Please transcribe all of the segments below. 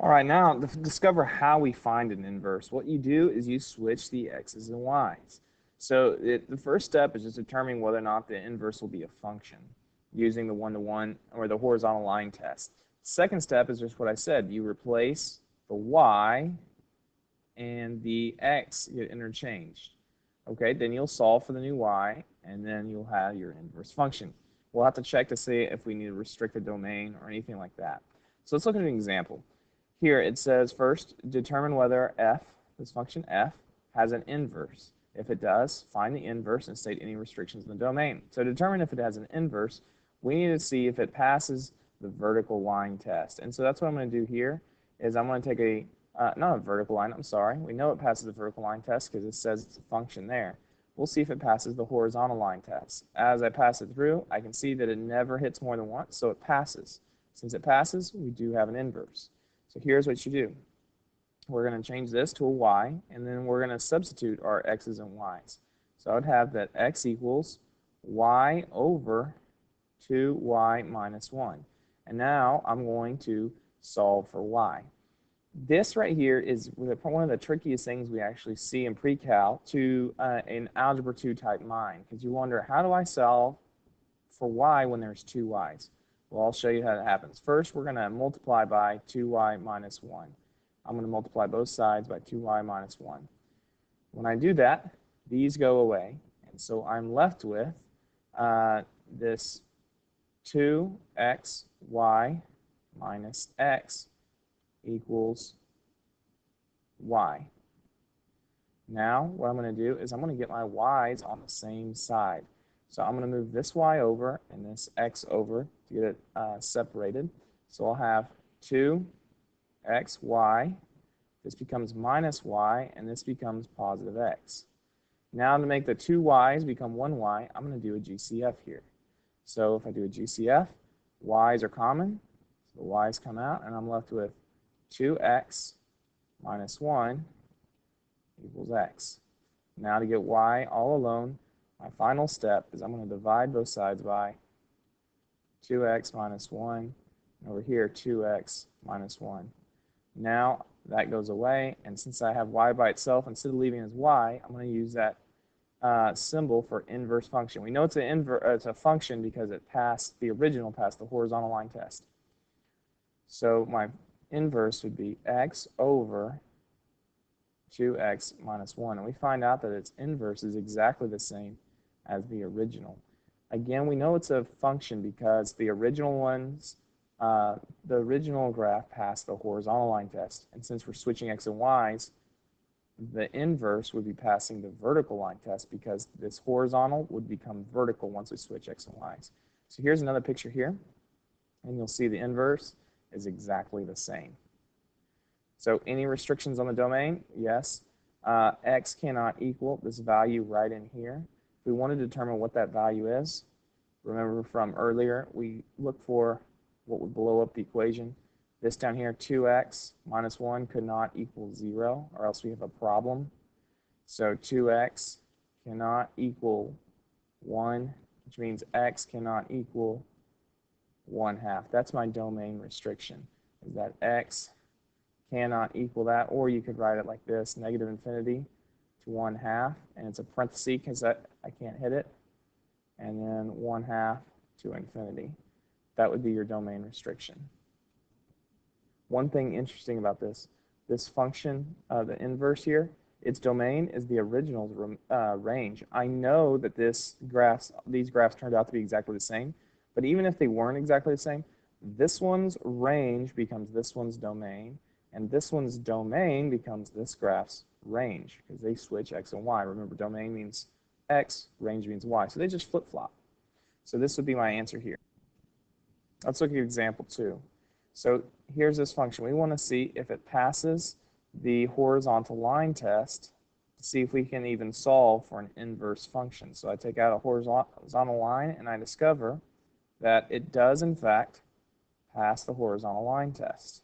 All right, now to discover how we find an inverse, what you do is you switch the x's and y's. So the first step is just determining whether or not the inverse will be a function using the one-to-one or the horizontal line test. Second step is just what I said. You replace the y and the x get interchanged. Okay, then you'll solve for the new y, and then you'll have your inverse function. We'll have to check to see if we need to restrict the domain or anything like that. So let's look at an example. Here it says first, determine whether f, this function f, has an inverse. If it does, find the inverse and state any restrictions in the domain. So to determine if it has an inverse, we need to see if it passes the vertical line test. And so that's what I'm going to do here, is I'm going to take a, not a vertical line, I'm sorry. We know it passes the vertical line test because it says it's a function there. We'll see if it passes the horizontal line test. As I pass it through, I can see that it never hits more than once, so it passes. Since it passes, we do have an inverse. So here's what you do. We're going to change this to a y, and then we're going to substitute our x's and y's. So I would have that x equals y over 2y minus 1. And now I'm going to solve for y. This right here is one of the trickiest things we actually see in pre-cal to an Algebra 2 type mind, because you wonder, how do I solve for y when there's two y's? Well, I'll show you how that happens. First, we're going to multiply by 2y minus 1. I'm going to multiply both sides by 2y minus 1. When I do that, these go away, and so I'm left with this 2xy minus x equals y. Now, what I'm going to do is I'm going to get my y's on the same side. So I'm going to move this y over and this x over to get it separated. So I'll have 2xy. This becomes minus y, and this becomes positive x. Now to make the two y's become one y, I'm going to do a GCF here. So if I do a GCF, y's are common. So the y's come out, and I'm left with 2x minus 1 equals x. Now to get y all alone, my final step is I'm going to divide both sides by 2x minus 1, and over here 2x minus 1. Now that goes away, and since I have y by itself, instead of leaving it as y, I'm going to use that symbol for inverse function. We know it's a function because it passed the horizontal line test. So my inverse would be x over 2x minus 1, and we find out that its inverse is exactly the same as the original. Again, we know it's a function because the original graph passed the horizontal line test, and since we're switching x and y's, the inverse would be passing the vertical line test because this horizontal would become vertical once we switch x and y's. So here's another picture here, and you'll see the inverse is exactly the same. So any restrictions on the domain? Yes. X cannot equal this value right in here. If we want to determine what that value is, remember from earlier, we look for what would blow up the equation. This down here, 2x minus 1 could not equal 0, or else we have a problem. So 2x cannot equal 1, which means x cannot equal 1/2. That's my domain restriction, is that x cannot equal that, or you could write it like this, negative infinity to 1/2, and it's a parenthesis because I can't hit it, and then 1/2 to infinity. That would be your domain restriction. One thing interesting about this function, the inverse here, its domain is the original range. I know that these graphs turned out to be exactly the same, but even if they weren't exactly the same, this one's range becomes this one's domain, and this one's domain becomes this graph's range because they switch x and y. Remember, domain means x, range means y, so they just flip-flop. So this would be my answer here. Let's look at example 2. So here's this function. We want to see if it passes the horizontal line test to see if we can even solve for an inverse function. So I take out a horizontal line, and I discover that it does, in fact, pass the horizontal line test.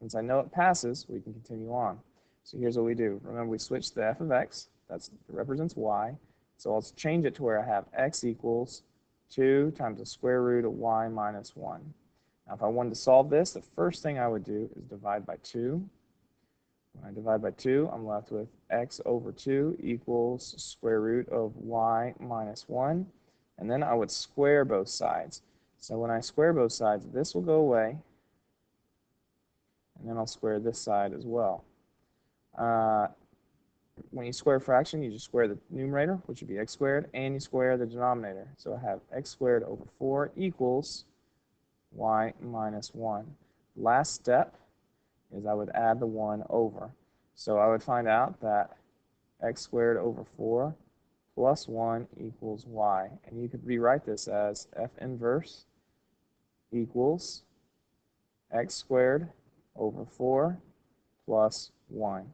Since I know it passes, we can continue on. So here's what we do. Remember, we switch the f of x. That represents y. So let's change it to where I have x equals 2 times the square root of y minus 1. Now, if I wanted to solve this, the first thing I would do is divide by 2. When I divide by 2, I'm left with x over 2 equals square root of y minus 1. And then I would square both sides. So when I square both sides, this will go away. And then I'll square this side as well. When you square a fraction, you just square the numerator, which would be x squared, and you square the denominator. So I have x squared over 4 equals y minus 1. Last step is I would add the 1 over. So I would find out that x squared over 4 plus 1 equals y. And you could rewrite this as f inverse equals x squared over 4 plus 1.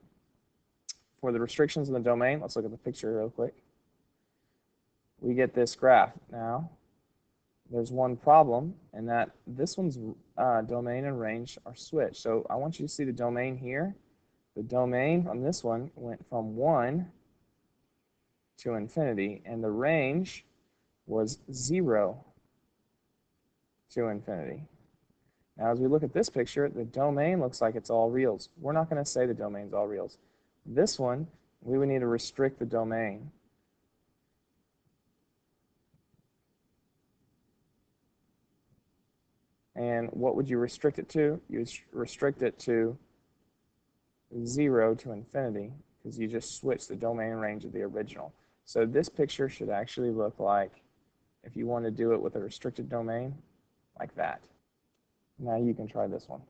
For the restrictions in the domain, let's look at the picture real quick. We get this graph. Now, there's one problem, and that this one's domain and range are switched. So I want you to see the domain here. The domain on this one went from 1 to infinity, and the range was 0 to infinity. Now, as we look at this picture, the domain looks like it's all reals. We're not going to say the domain's all reals. This one, we would need to restrict the domain. And what would you restrict it to? You would restrict it to 0 to infinity, because you just switched the domain and range of the original. So this picture should actually look like, if you want to do it with a restricted domain, like that. Now you can try this one.